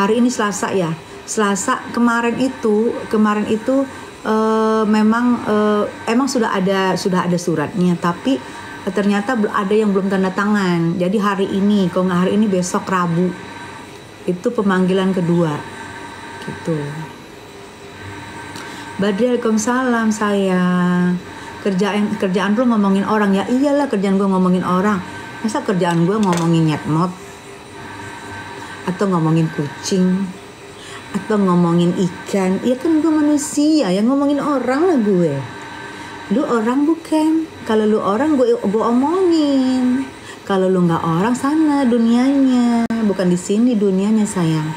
hari ini Selasa ya. Selasa kemarin itu memang emang sudah ada suratnya, tapi ternyata ada yang belum tanda tangan. Jadi hari ini, kalau nggak hari ini besok Rabu itu pemanggilan kedua gitu. Badri, Waalaikumsalam sayang. Kerjaan lu ngomongin orang ya? Iyalah, kerjaan gue ngomongin orang. Masa kerjaan gue ngomongin nyetmot atau ngomongin kucing atau ngomongin ikan? Ya kan gue manusia, yang ngomongin orang lah gue. Lu orang bukan? Kalau lu orang gue omongin. Kalau lu nggak orang, sana dunianya, bukan di sini dunianya sayang.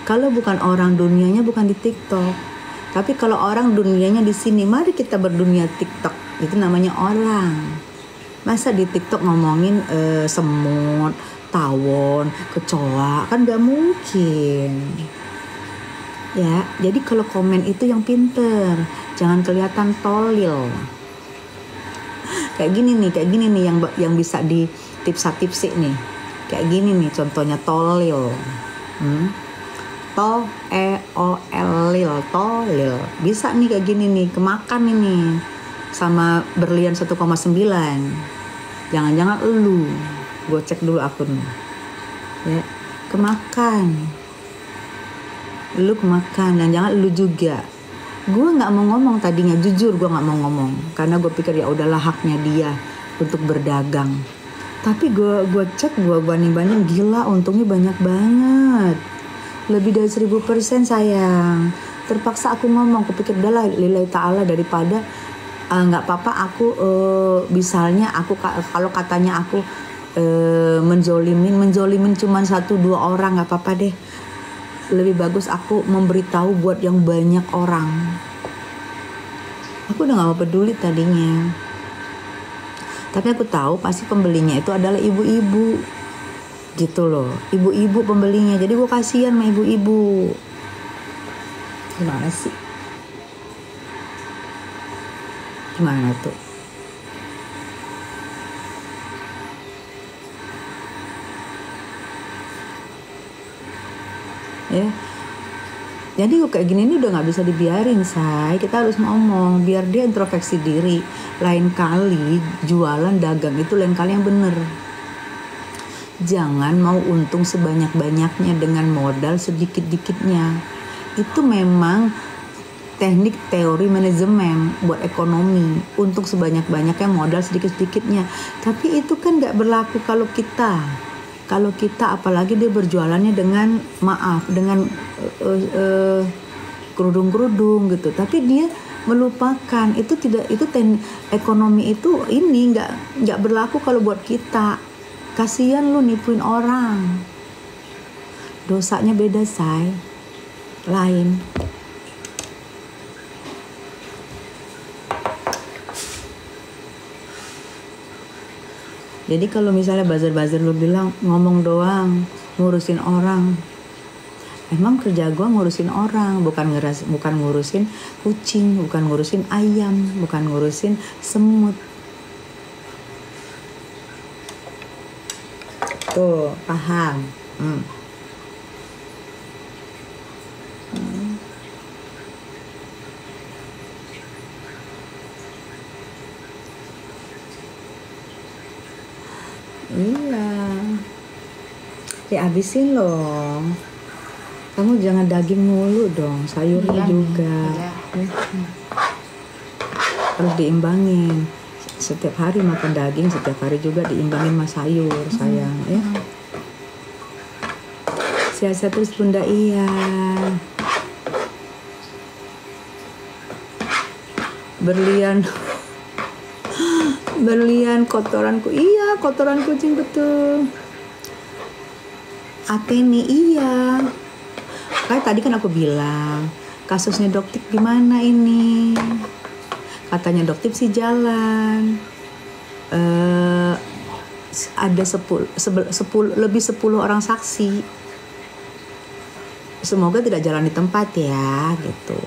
Kalau bukan orang, dunianya bukan di TikTok. Tapi kalau orang, dunianya di sini. Mari kita berdunia TikTok. Itu namanya orang. Masa di TikTok ngomongin semut, tawon, kecoa, kan nggak mungkin. Ya, jadi kalau komen itu yang pinter, jangan kelihatan tolil. Kayak gini nih yang bisa di tipsa-tipsi nih. Kayak gini nih contohnya tolil. Tolil. Bisa nih kayak gini nih, kemakan ini sama berlian 1,9. Jangan-jangan elu. Gue cek dulu akun. Ya, kemakan. Lu kemakan, dan jangan lu juga. Gue nggak mau ngomong tadinya, jujur gue nggak mau ngomong karena gue pikir ya udahlah haknya dia untuk berdagang. Tapi gue cek, gue banding gila, untungnya banyak banget, lebih dari 1000% sayang. Terpaksa aku ngomong, aku pikir udahlah lillahi ta'ala, daripada nggak apa-apa aku misalnya aku kalau katanya aku menzolimin cuma 1-2 orang, nggak apa-apa deh. Lebih bagus aku memberitahu buat yang banyak orang. Aku udah gak mau peduli tadinya. Tapi aku tahu pasti pembelinya itu adalah ibu-ibu. Gitu loh. Ibu-ibu pembelinya. Jadi gue kasihan sama ibu-ibu. Gimana sih? Gimana tuh? Ya, jadi kayak gini ini udah nggak bisa dibiarin, say. Kita harus ngomong biar dia introspeksi diri. Lain kali jualan dagang itu lain kali yang bener. Jangan mau untung sebanyak-banyaknya dengan modal sedikit-dikitnya. Itu memang teknik teori manajemen buat ekonomi, untuk sebanyak-banyaknya modal sedikit-sedikitnya. Tapi itu kan nggak berlaku kalau kita apalagi dia berjualannya dengan kerudung-kerudung gitu. Tapi dia melupakan itu ekonomi itu ini nggak berlaku kalau buat kita. Kasihan lu nipuin orang. Dosanya beda, say. Lain. Jadi kalau misalnya buzzer lu bilang ngomong doang, ngurusin orang. Emang kerja gue ngurusin orang, bukan ngurusin kucing, bukan ngurusin ayam, bukan ngurusin semut. Tuh, paham. Iya, dihabisin loh. Kamu jangan daging mulu dong, sayurnya juga. Iya. Harus diimbangin. Setiap hari makan daging, setiap hari juga diimbangin sama sayur, sayang. Ya. Sehat-sehat terus Bunda, iya. Berlian kotoranku, iya, kotoran kucing, betul. Ateni, iya. Kayak tadi kan aku bilang kasusnya Doktip gimana ini, katanya Doktip sih jalan, ada 10 orang saksi. Semoga tidak jalan di tempat ya, gitu.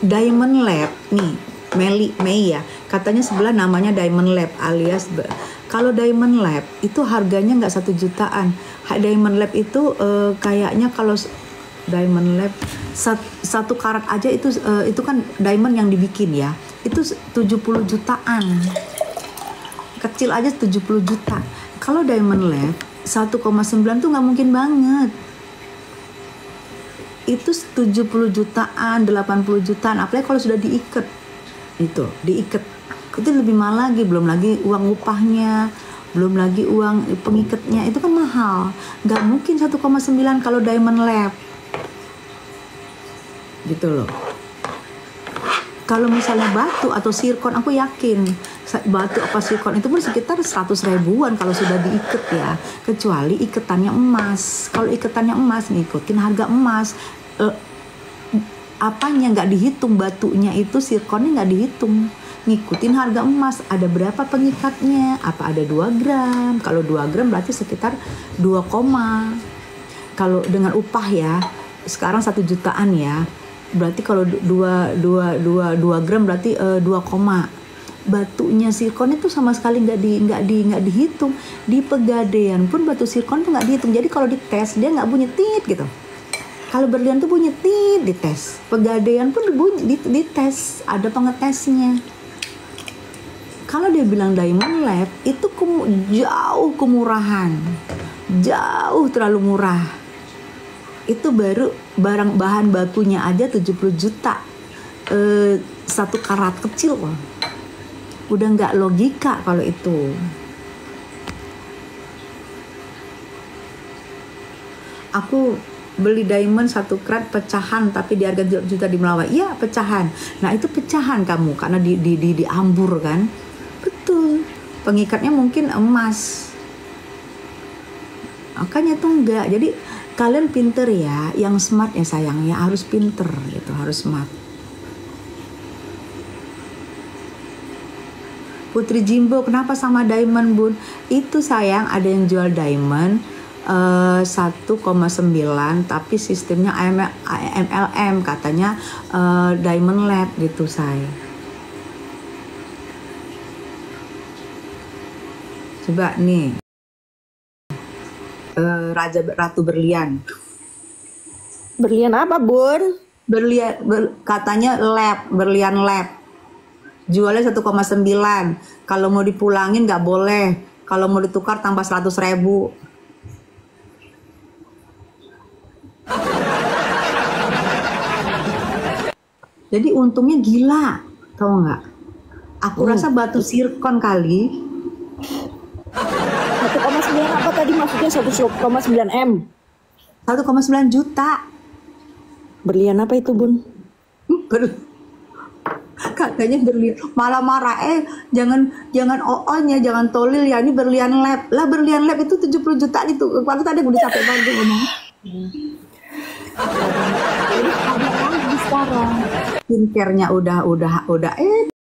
Diamond Lab nih, Mei ya, Katanya sebelah namanya Diamond Lab alias kalau Diamond Lab itu harganya nggak 1 jutaan. Diamond Lab itu kayaknya kalau Diamond Lab 1 karat aja itu kan diamond yang dibikin ya. Itu 70 jutaan. Kecil aja 70 juta. Kalau Diamond Lab 1,9 tuh nggak mungkin banget. Itu 70 jutaan, 80 jutaan, apalagi kalau sudah diikat. Itu lebih mahal lagi, belum lagi uang upahnya, belum lagi uang pengikatnya, itu kan mahal. Nggak mungkin 1,9 kalau Diamond Lab. Gitu loh. Kalau misalnya batu atau sirkon, aku yakin batu apa sirkon itu pun sekitar 100 ribuan kalau sudah diikat ya. Kecuali ikatannya emas. Kalau ikatannya emas, ngikutin harga emas. Apanya nggak dihitung, batunya itu, sirkonnya nggak dihitung. Ngikutin harga emas. Ada berapa pengikatnya? Apa ada 2 gram? Kalau 2 gram berarti sekitar 2, kalau dengan upah ya, sekarang 1 jutaan ya. Berarti kalau 2 gram berarti 2, batunya sirkon itu sama sekali nggak dihitung. Di Pegadaian pun batu sirkon tuh nggak dihitung. Jadi kalau dites dia nggak bunyi tit gitu. Kalau berlian tuh bunyi tit dites. Pegadaian pun bunyi dites, ada pengetesnya. Kalau dia bilang Diamond Lab itu jauh kemurahan, jauh terlalu murah. Itu baru bahan bakunya aja 70 juta 1 karat kecil loh. Udah nggak logika kalau itu. Aku beli diamond 1 karat pecahan tapi di harga juta di Melawai. Iya pecahan. Nah itu pecahan kamu karena diambur kan. Betul. Pengikatnya mungkin emas. Makanya tuh enggak. Jadi kalian pinter ya, yang smart ya sayang ya, harus pinter gitu, harus smart. Putri Jimbo, kenapa sama diamond bun? Itu sayang ada yang jual diamond 1,9 tapi sistemnya MLM katanya Diamond Lab gitu say. Coba nih. Ratu berlian. Berlian apa bun? Katanya berlian lab. Jualnya 1,9. Kalau mau dipulangin nggak boleh. Kalau mau ditukar tambah 100 ribu. Jadi untungnya gila, tau nggak? Aku rasa batu sirkon kali. 1,9 apa tadi maksudnya? 1,9 M. 1,9 juta. Berlian apa itu bun? Katanya berlian, malah marah jangan oo-nya, jangan tolil ya, ini berlian lab lah. Berlian lab itu 70 juta itu. Aku tadi udah capek banget ngomong. Jadi ada lagi sekarang skincare-nya udah